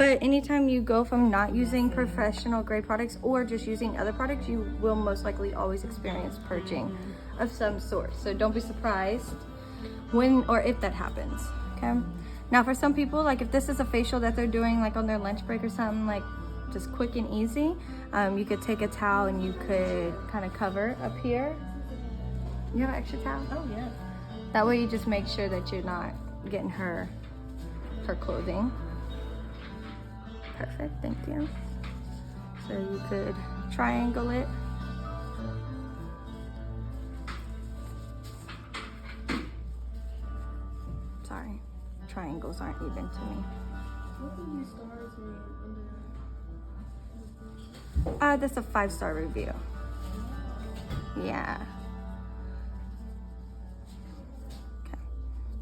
But anytime you go from not using professional grade products or just using other products, you will most likely always experience purging of some sort. So don't be surprised when or if that happens, okay? Now for some people, like if this is a facial that they're doing like on their lunch break or something, like just quick and easy, you could take a towel and you could kind of cover up here. You have an extra towel? Oh yeah. That way you just make sure that you're not getting her clothing. Perfect, thank you. So you could triangle it. Sorry, triangles aren't even to me. What do these stars mean? That's a 5-star review. Yeah. Okay.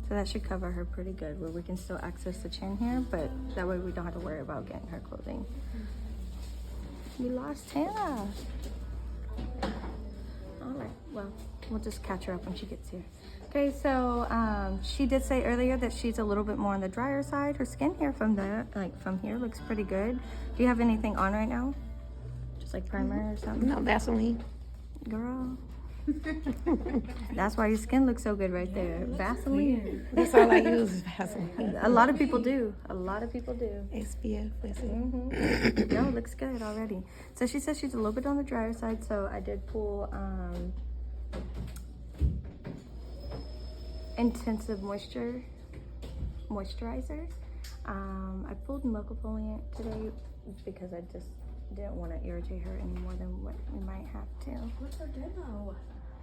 So that should cover her pretty good, where we can still access the chin here, but that way we don't have to worry about getting her clothing. We lost Hannah. All right, well, we'll just catch her up when she gets here. Okay, so she did say earlier that she's a little bit more on the drier side. Her skin here from here looks pretty good. Do you have anything on right now? Just like primer or something? No, Vaseline. Girl. That's why your skin looks so good right there. Vaseline. That's all I use is Vaseline. A lot of people do. A lot of people do. SPF, that's it. No, it looks good already. So she says she's a little bit on the drier side, so I did pull intensive moisturizer. I pulled mecofoliant today because I just didn't want to irritate her any more than what we might have to. What's our demo?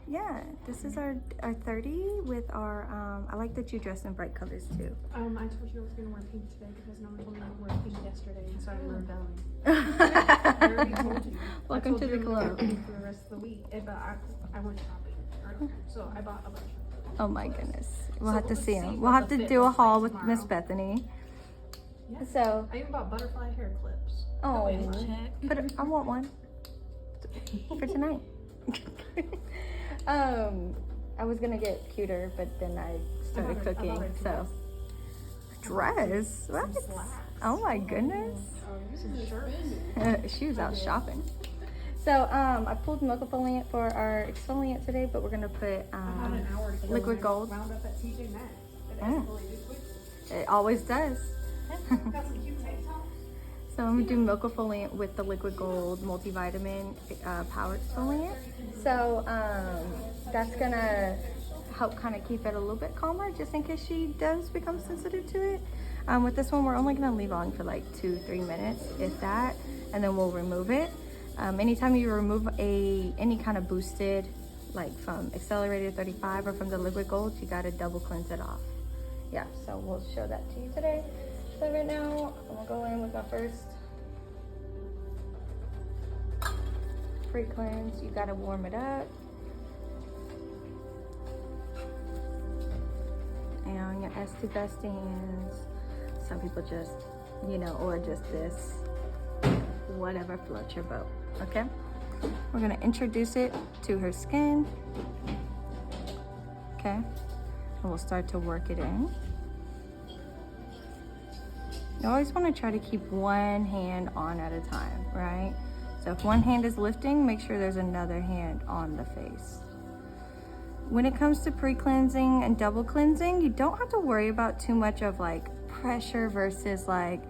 Yeah, this is our 30 with our, I like that you dress in bright colors too. I told you I was going to wear pink today because no one told me to wear pink yesterday, so I rebelled. I already told you. Welcome to the club. For the rest of the week, but I went shopping earlier, so I bought a bunch. Oh my goodness. We'll have to see them. We'll have to do a haul with Miss Bethany. Yeah. So, I even bought butterfly hair clips. oh, Check. but I want one for tonight. I was gonna get cuter, but then I started cooking. So, dress? What? Oh my goodness. She was out shopping. So I pulled mecofoliant for our exfoliant today, but we're gonna put liquid gold. Wound up at TJ Maxx. It escalated quickly. It always does. Got some cute tank tops. So I'm gonna do mecofoliant with the liquid gold multivitamin power exfoliant. So that's gonna help kind of keep it a little bit calmer, just in case she does become sensitive to it. With this one, we're only gonna leave on for like 2-3 minutes, if that, and then we'll remove it. Anytime you remove any kind of boosted, like from Accelerated 35 or from the liquid gold, you gotta double cleanse it off. Yeah, so we'll show that to you today. So right now, I'm gonna go in with my first pre-cleanse. You gotta warm it up. And on your Esty Bestie hands, some people just, you know, or just this, whatever floats your boat, okay? We're gonna introduce it to her skin, okay? And we'll start to work it in. You always wanna try to keep one hand on at a time, right? So if one hand is lifting, make sure there's another hand on the face. When it comes to pre-cleansing and double cleansing, you don't have to worry about too much of like pressure versus like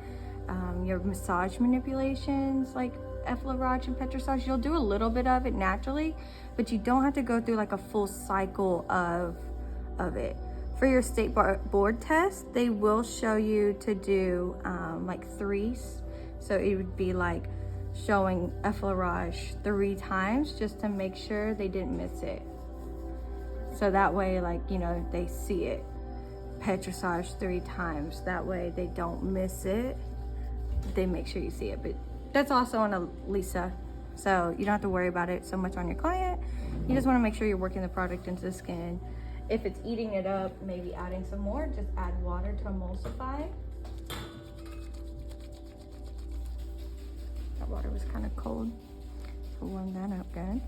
your massage manipulations like effleurage and petrissage. You'll do a little bit of it naturally, but you don't have to go through like a full cycle of it. For your state board test, they will show you to do like 3s. So it would be like showing effleurage 3 times just to make sure they didn't miss it. So that way, like, you know, they see it. Petrissage 3 times. That way they don't miss it. They make sure you see it. But that's also on a Lisa. So you don't have to worry about it so much on your client. You just want to make sure you're working the product into the skin. If it's eating it up, maybe adding some more, just add water to emulsify. That water was kind of cold. So warm that up good.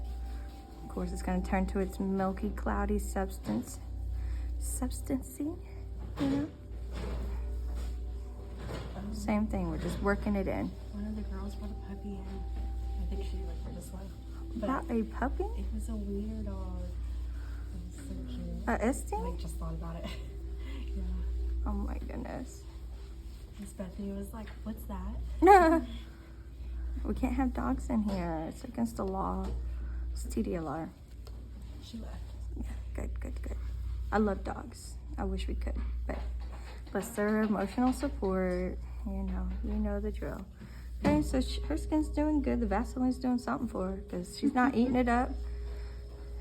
Of course, it's going to turn to its milky, cloudy substancey, you know? Same thing, we're just working it in. One of the girls brought a puppy in. I think she like her this way. About a puppy? It was a wiener dog. It was so cute. A I Estie? like just thought about it. Yeah. Oh my goodness. Miss Bethany was like, "What's that?" No. We can't have dogs in here. It's against the law. It's TDLR. She left. Yeah, good. I love dogs. I wish we could, but plus their emotional support, you know the drill. Okay, so her skin's doing good. The Vaseline's doing something for her because she's not eating it up.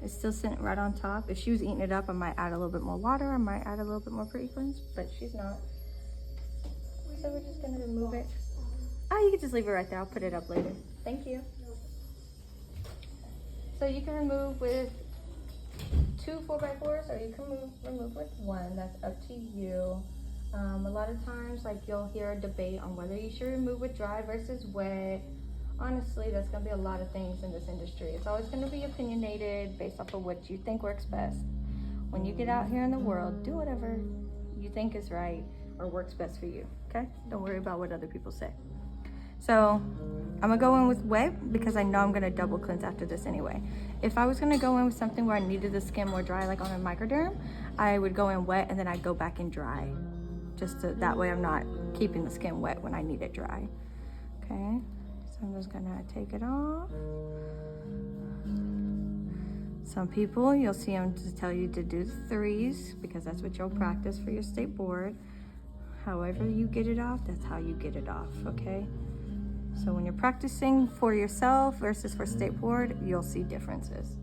It's still sitting right on top. If she was eating it up, I might add a little bit more water. I might add a little bit more pre-cleanse, but she's not. So we're just gonna remove it. Oh, you can just leave it right there. I'll put it up later. Thank you. So you can remove with 2 4x4s, or you can remove with 1. That's up to you. A lot of times, like, you'll hear a debate on whether you should remove with dry versus wet. Honestly, that's gonna be a lot of things in this industry. It's always gonna be opinionated based off of what you think works best. When you get out here in the world, do whatever you think is right or works best for you, okay? Don't worry about what other people say. So I'm gonna go in with wet because I know I'm gonna double cleanse after this anyway. If I was gonna go in with something where I needed the skin more dry, like on a microderm, I would go in wet and then I'd go back in dry. That way I'm not keeping the skin wet when I need it dry. Okay, so I'm just gonna take it off. Some people, you'll see them to tell you to do the 3s because that's what you'll practice for your state board. However you get it off, that's how you get it off, okay? So when you're practicing for yourself versus for state board, you'll see differences.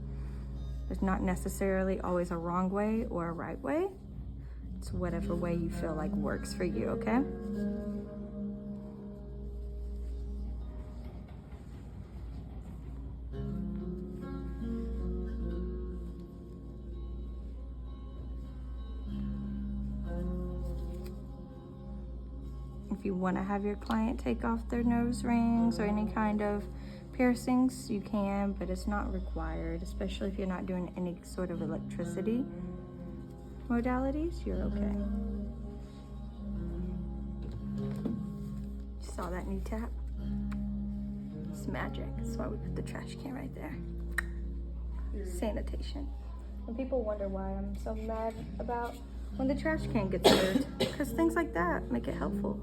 There's not necessarily always a wrong way or a right way. It's whatever way you feel like works for you, okay? If you want to have your client take off their nose rings or any kind of piercings, you can, but it's not required, especially if you're not doing any sort of electricity modalities, you're okay. Saw that new tap? It's magic. That's why we put the trash can right there. Sanitation. And people wonder why I'm so mad about when the trash can gets dirty, because things like that make it helpful.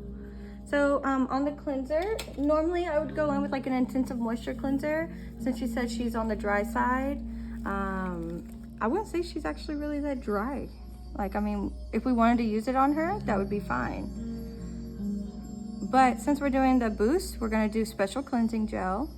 So on the cleanser, normally I would go in with like an intensive moisture cleanser. Since she said she's on the dry side, I wouldn't say she's actually really that dry. Like, I mean, if we wanted to use it on her, that would be fine. But since we're doing the boost, we're gonna do special cleansing gel.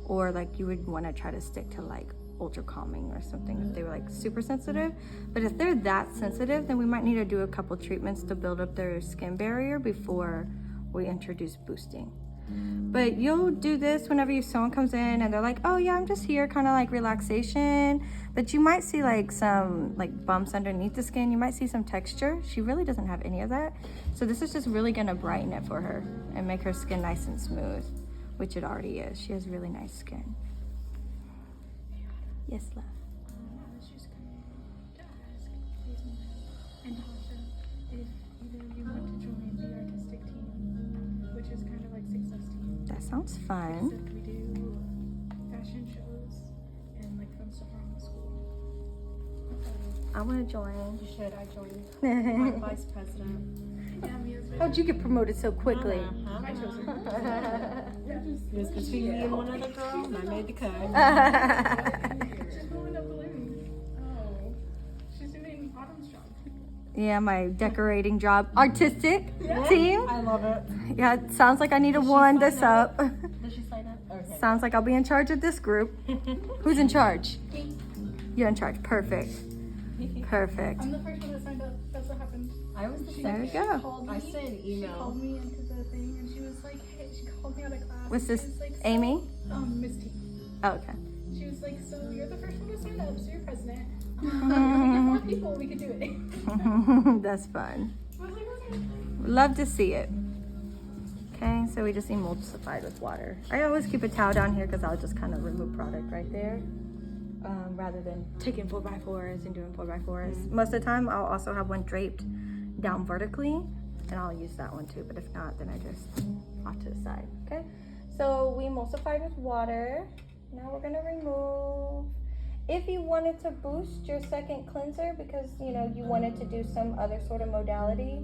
Or like you would wanna try to stick to like ultra calming or something if they were like super sensitive. But if they're that sensitive, then we might need to do a couple treatments to build up their skin barrier before we introduce boosting. But you'll do this whenever someone comes in and they're like, oh yeah, I'm just here kind of like relaxation, but you might see like some like bumps underneath the skin. You might see some texture. She really doesn't have any of that. So this is just really gonna brighten it for her and make her skin nice and smooth, which it already is. She has really nice skin. Yes, love. I was just going to ask, and Tasha, if either of you want to join the artistic team, which is kind of like Success Team. That sounds fun. Except we do fashion shows and like fun stuff around the school. I want to join. You should. I joined. I'm vice president. Yeah, me as well. How'd you get promoted so quickly? I chose her. It was between me and one other girl, and I made the cut. She's blowing up balloons. Oh, she's doing Autumn's job. Yeah, my decorating job. Artistic team. I love it. Yeah, it sounds like I need to wind this up. Does she sign up? Okay. Sounds like I'll be in charge of this group. Who's in charge? You're in charge. Perfect. Perfect. I'm the first one that signed up. That's what happened. I was the There you go. I sent an email. She called me into the thing, and she was like, "Hey," she called me out of class. What's this? She was like, Amy? Miss T. Oh, okay. She was like, "So you're the first one to sign up, so you're president. If we get more people, we could do it." That's fun. I was like, "Okay." Love to see it. Okay, so we just emulsified with water. I always keep a towel down here because I'll just kind of remove product right there. Rather than taking 4x4s and doing 4x4s. Most of the time, I'll also have one draped down vertically, and I'll use that one too, but if not, then I just off to the side, okay? So we emulsified with water. Now we're gonna remove. If you wanted to boost your second cleanser because you know you wanted to do some other sort of modality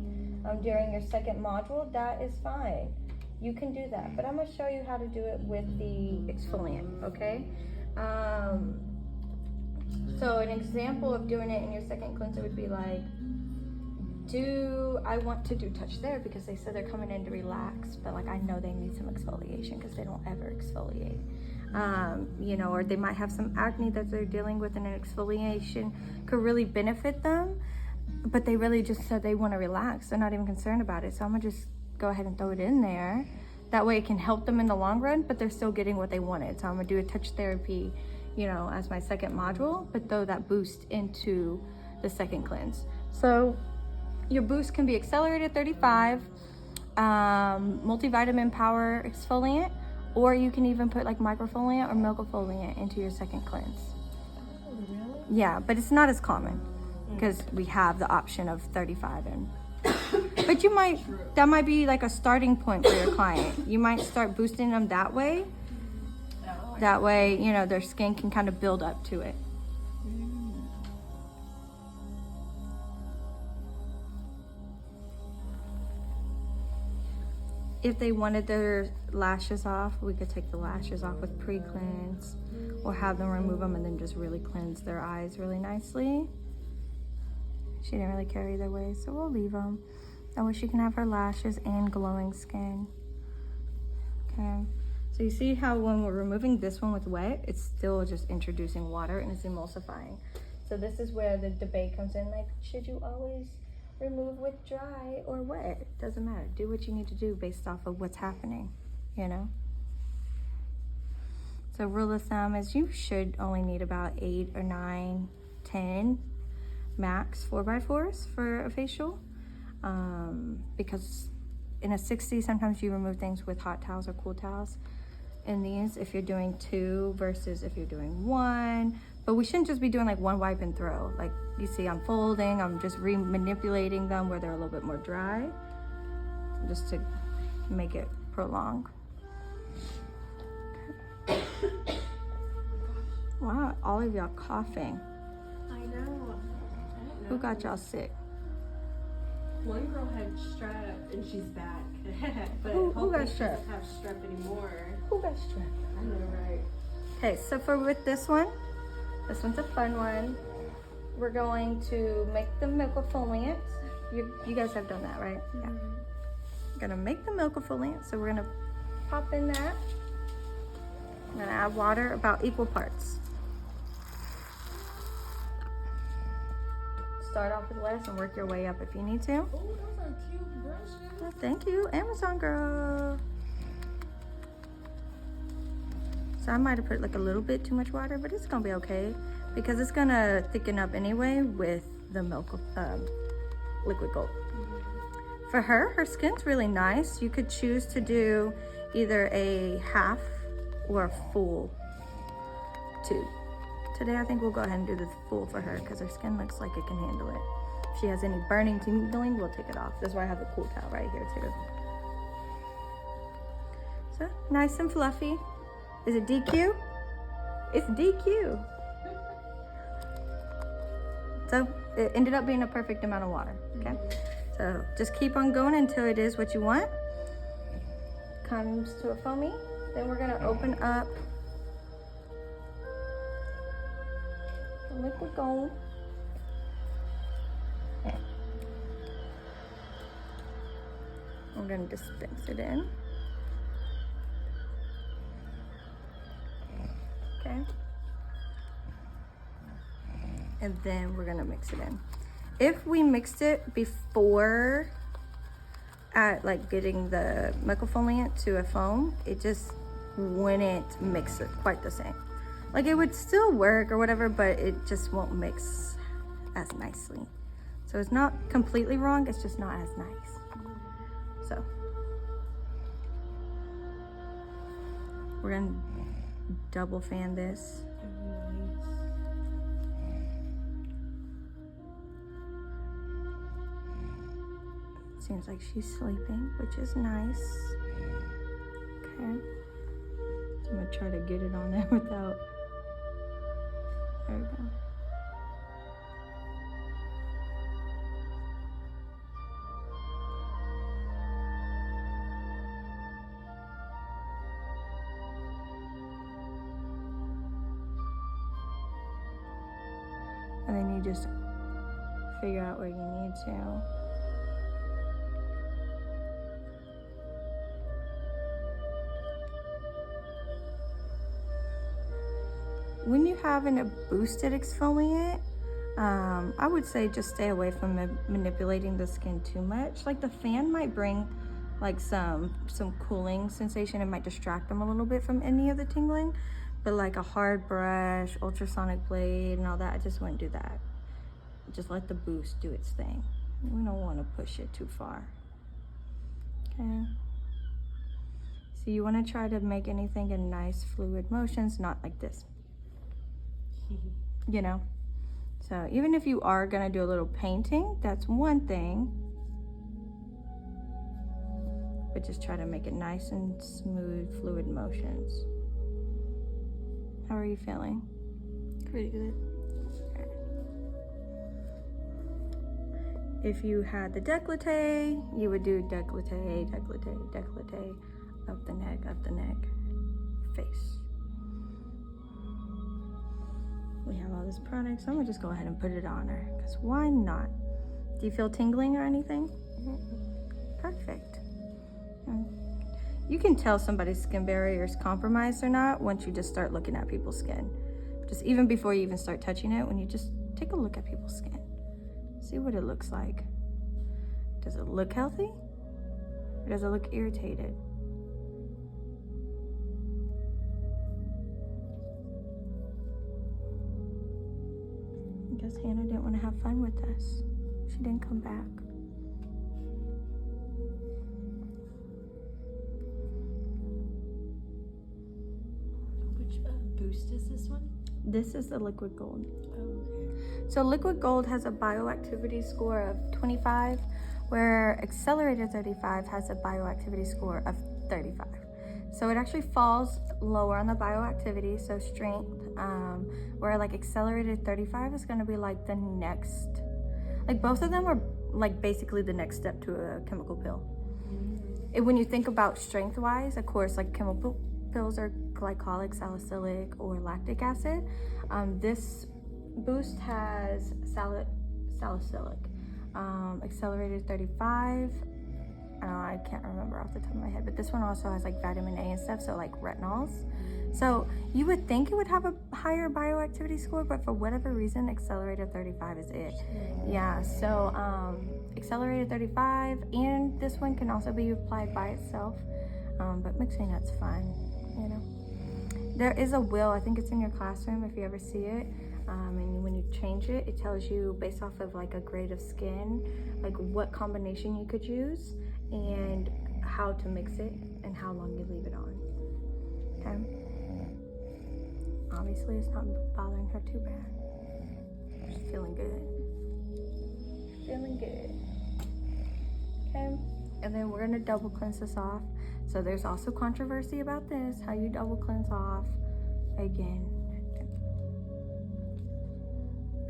during your second module, that is fine. You can do that, but I'm gonna show you how to do it with the exfoliant, okay? So an example of doing it in your second cleanser would be like, I want to do touch there because they said they're coming in to relax, but like I know they need some exfoliation because they don't ever exfoliate. You know, or they might have some acne that they're dealing with, and an exfoliation could really benefit them, but they really just said they want to relax. They're not even concerned about it. So I'm gonna just go ahead and throw it in there. That way it can help them in the long run, but they're still getting what they wanted. So I'm gonna do a touch therapy, you know, as my second module, but throw that boost into the second cleanse. So your boost can be accelerated 35, multivitamin power exfoliant, or you can even put like microfoliant or milk-foliant into your second cleanse. Oh, really? Yeah, but it's not as common because we have the option of 35 and but that might be like a starting point for your client. You might start boosting them that way. That way, you know, their skin can kind of build up to it. If they wanted their lashes off, we could take the lashes off with pre-cleanse or have them remove them and then just really cleanse their eyes really nicely. She didn't really care either way, so we'll leave them. That way she can have her lashes and glowing skin. Okay, so you see how when we're removing this one with wet, it's still just introducing water and it's emulsifying. So this is where the debate comes in, like, should you always remove with dry or wet? It doesn't matter. Do what you need to do based off of what's happening, you know? So rule of thumb is you should only need about 8 or 9, 10 max 4x4s for a facial, because in a 60 sometimes you remove things with hot towels or cool towels. In these, if you're doing 2 versus if you're doing 1, but we shouldn't just be doing like one wipe and throw. Like you see I'm folding, I'm just manipulating them where they're a little bit more dry, just to make it prolong. Okay. Wow, all of y'all coughing. I know. Who got y'all sick? One girl had strep and she's back. But Who got hopefully she strep? doesn't have strep anymore. Who got strep? I know, right? Okay, so with this one's a fun one. We're going to make the milk-foliant. You guys have done that, right? Yeah. We're gonna make the milk-foliant, so we're gonna pop in that. I'm gonna add water about equal parts. Start off with less and work your way up if you need to. Oh, those are cute brushes. Oh, thank you, Amazon girl. So I might have put like a little bit too much water, but it's gonna be okay because it's gonna thicken up anyway with the milk, liquid gold. For her skin's really nice. You could choose to do either a half or a full tube. Today I think we'll go ahead and do the full for her because her skin looks like it can handle it. If she has any burning, tingling, we'll take it off. That's why I have the cool towel right here too. So nice and fluffy. Is it DQ? It's DQ. So it ended up being a perfect amount of water, okay? So just keep on going until it is what you want. Comes to a foamy. Then we're gonna open up the liquid gold. I'm gonna dispense it in. Okay. And then we're gonna mix it in. If we mixed it before like getting the microfoliant to a foam, it just wouldn't mix it quite the same. Like it would still work or whatever, but it just won't mix as nicely. So it's not completely wrong, it's just not as nice. So we're gonna double fan this. Seems like she's sleeping, which is nice. Okay. I'm gonna try to get it on there without. There we go. And then you just figure out where you need to. When you're having a boosted exfoliant, I would say just stay away from manipulating the skin too much. Like the fan might bring like some cooling sensation. It might distract them a little bit from any of the tingling, but like a hard brush, ultrasonic blade and all that, I just wouldn't do that. Just let the boost do its thing. We don't want to push it too far. Okay. So you want to try to make anything in nice fluid motions, not like this. You know? So even if you are gonna do a little painting, that's one thing. But just try to make it nice and smooth, fluid motions. How are you feeling? Pretty good. If you had the décolleté, you would do décolleté, décolleté, décolleté, up the neck, face. We have all this product, so I'm gonna just go ahead and put it on her, because why not? Do you feel tingling or anything? Perfect. You can tell somebody's skin barrier is compromised or not once you just start looking at people's skin. Just even before you even start touching it, when you just take a look at people's skin. See what it looks like. Does it look healthy? Or does it look irritated? I guess Hannah didn't want to have fun with us. She didn't come back. Which boost is this one? This is the liquid gold. Oh, okay. So liquid gold has a bioactivity score of 25, where Accelerated 35 has a bioactivity score of 35. So it actually falls lower on the bioactivity, so strength, where like Accelerated 35 is gonna be like the next, like both of them are like basically the next step to a chemical pill. When you think about strength-wise, of course, like chemical pills are glycolic, salicylic, or lactic acid. This boost has salicylic. Accelerated 35, I can't remember off the top of my head, but this one also has like vitamin A and stuff, so like retinols. So you would think it would have a higher bioactivity score, but for whatever reason, Accelerated 35 is it. Yeah, so Accelerated 35, and this one can also be applied by itself, but mixing that's fine, you know. There is a wheel, I think it's in your classroom if you ever see it. And when you change it, it tells you based off of like a grade of skin, like what combination you could use and how to mix it and how long you leave it on. Okay. Obviously, it's not bothering her too bad. She's feeling good. Feeling good. Okay. And then we're gonna double cleanse this off. So there's also controversy about this, how you double cleanse off. Again,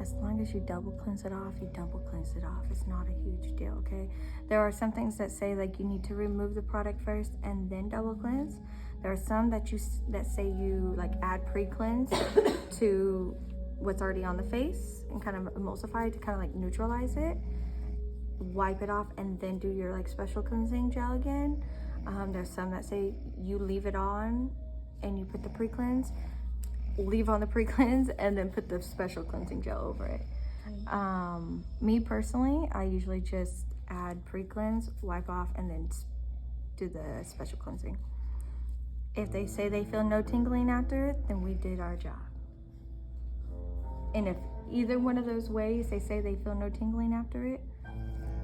as long as you double cleanse it off, you double cleanse it off. It's not a huge deal, okay? There are some things that say like you need to remove the product first and then double cleanse. There are some that say you like add pre-cleanse to what's already on the face and kind of emulsify to kind of like neutralize it, wipe it off, and then do your like special cleansing gel again. There's some that say you leave it on and you put the pre-cleanse, leave on the pre-cleanse, and then put the special cleansing gel over it. Me personally, I usually just add pre-cleanse, wipe off, and then do the special cleansing. If they say they feel no tingling after it, then we did our job. And if either one of those ways they say they feel no tingling after it,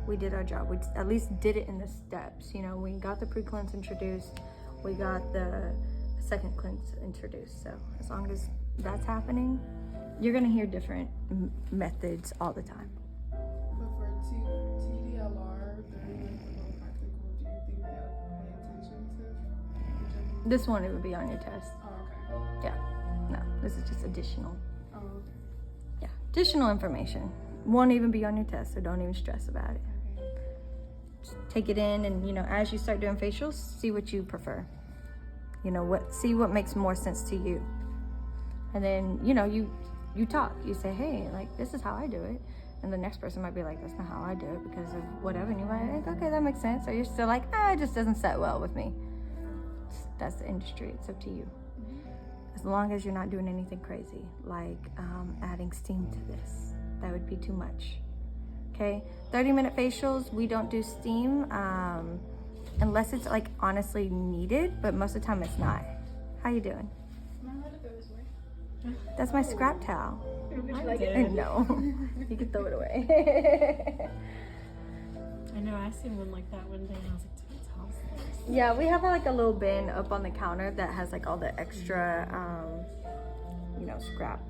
we did our job. We at least did it in the steps. You know, we got the pre-cleanse introduced, we got the second cleanse introduced. So as long as that's happening, you're gonna hear different methods all the time. But for TDLR, This won't even be on your test. Oh, okay. Yeah. No, this is just additional. Oh, okay. Yeah, additional information. Won't even be on your test, so don't even stress about it. Okay. Just take it in, and you know, as you start doing facials, see what you prefer. You know, see what makes more sense to you. And then, you know, you talk. You say, hey, like, this is how I do it. And the next person might be like, that's not how I do it because of whatever. And you might think, okay, that makes sense. Or you're still like, it just doesn't set well with me. That's the industry. It's up to you. As long as you're not doing anything crazy, like adding steam to this. That would be too much. Okay? 30-minute facials, we don't do steam unless it's like honestly needed, but most of the time it's not. How you doing? Am I allowed to throw this away? That's my scrap towel. Would you I like did. it? No, you can throw it away. I know, I seen one like that one day and I was like, dude, it's awesome. Yeah, we have like a little bin up on the counter that has like all the extra, you know, scrap.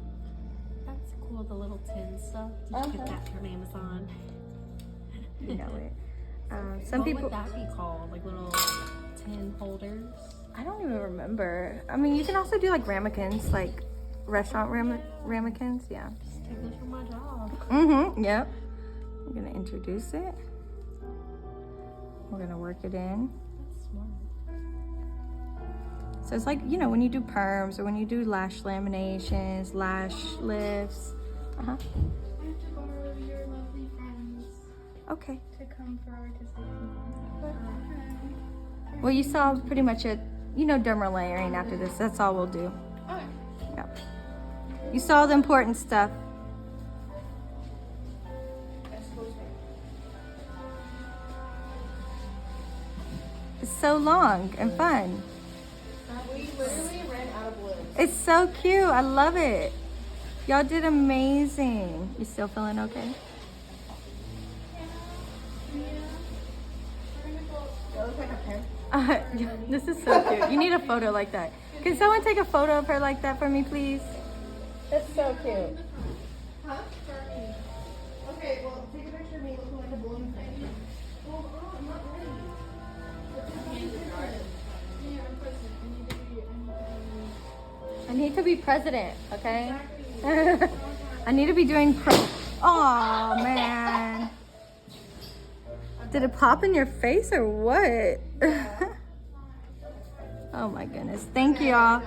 That's cool, the little tin stuff. Did you get that from Amazon? You know it. Some what people. would that be called? Like little tin holders? I don't even remember. I mean, you can also do like ramekins, like restaurant ramekins. Yeah. Just take this from my job. Mm-hmm. Yep. I'm gonna introduce it. We're gonna work it in. That's smart. So it's like, you know, when you do perms or when you do lash laminations, lash lifts. I have to borrow your lovely friends Okay. to come for artistic season. Well, you saw pretty much it. You know, dermal layering after this. That's all we'll do. Okay. Yep. You saw the important stuff. It's so long and fun. We literally ran out of wood. It's so cute. I love it. Y'all did amazing. You still feeling okay? This is so cute. You need a photo like that. Can someone take a photo of her like that for me, please? That's so cute. Huh? For me. Okay, well, take a picture of me looking like a balloon thing. Hold on, I'm not ready. Yeah, I'm president. I need to be president, okay? I need to be doing Oh, man. Did it pop in your face or what? Oh my goodness. Thank you all.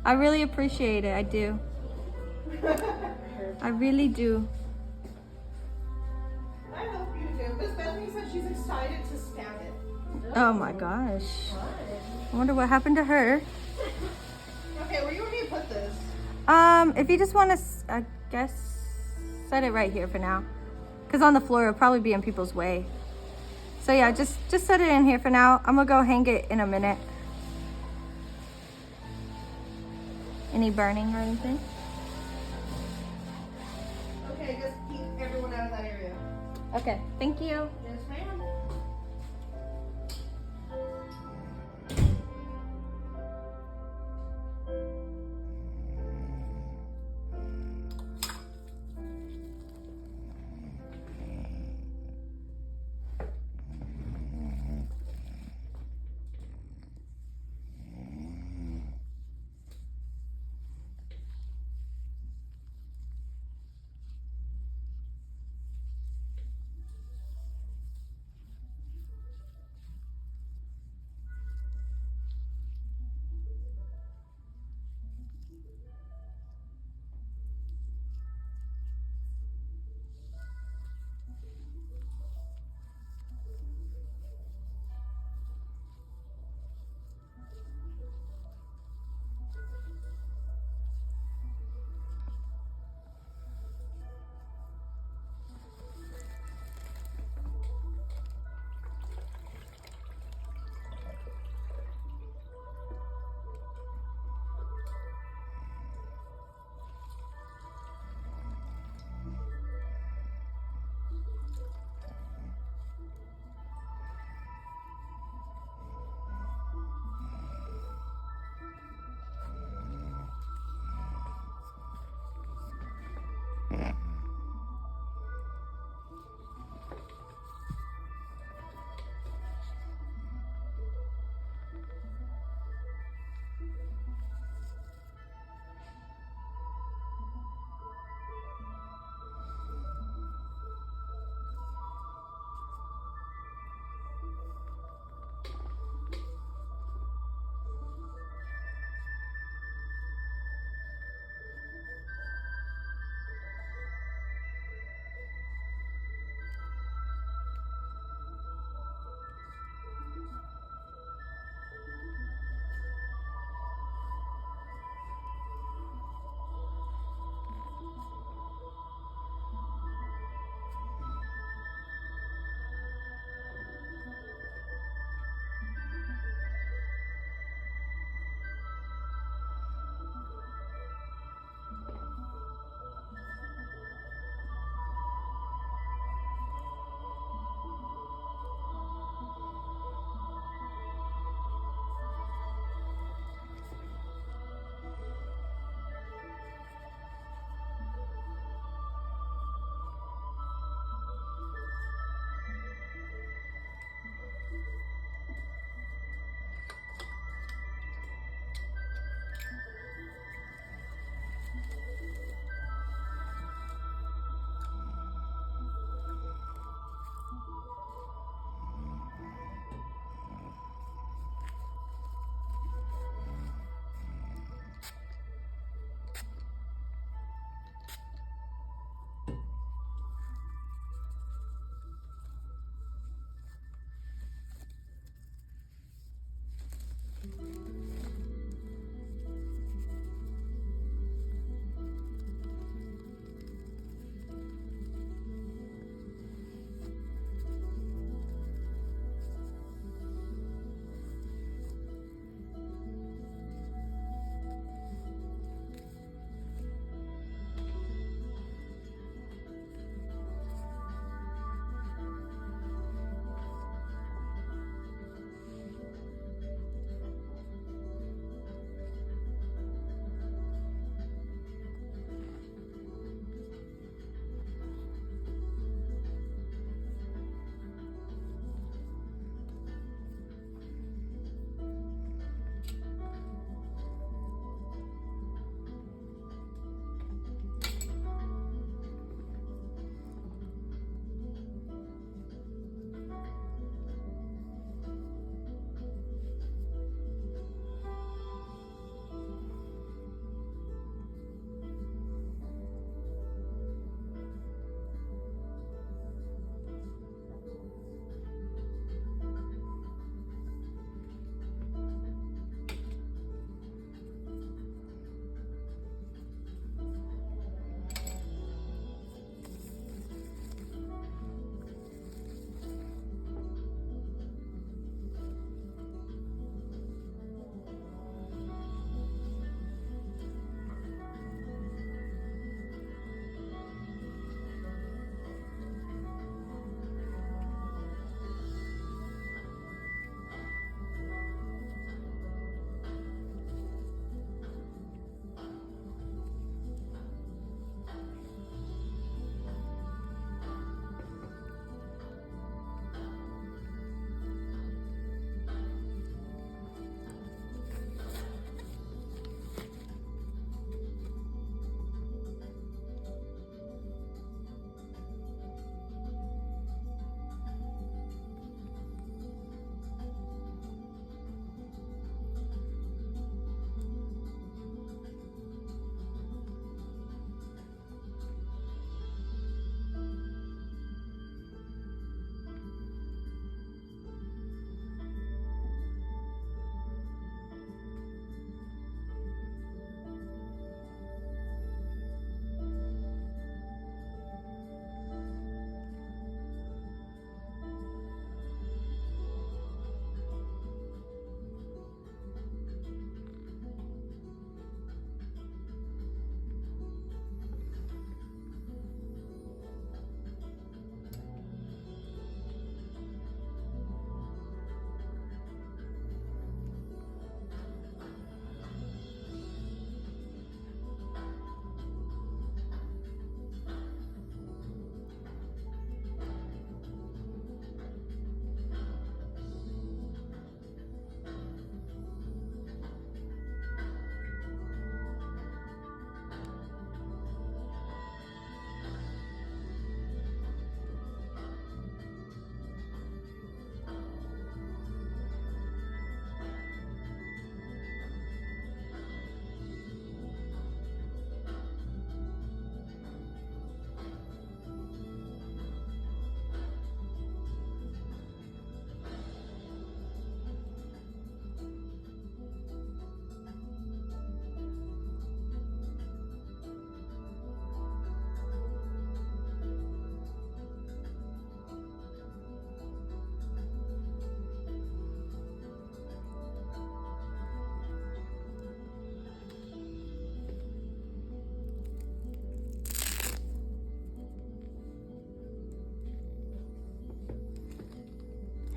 I really appreciate it. I do. I really do. I hope you do. Miss Bethany said she's excited to stab it. Oh my gosh. I wonder what happened to her. Okay, where do you want me to put this? If you just want to, I guess, set it right here for now. Because on the floor, it'll probably be in people's way. So yeah, just set it in here for now. I'm gonna go hang it in a minute. Any burning or anything? Okay, just keep everyone out of that area. Okay, thank you. Yes, ma'am.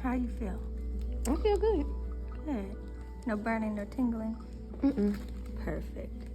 How you feel? I feel good. Good. No burning, no tingling? Mm-mm. Perfect.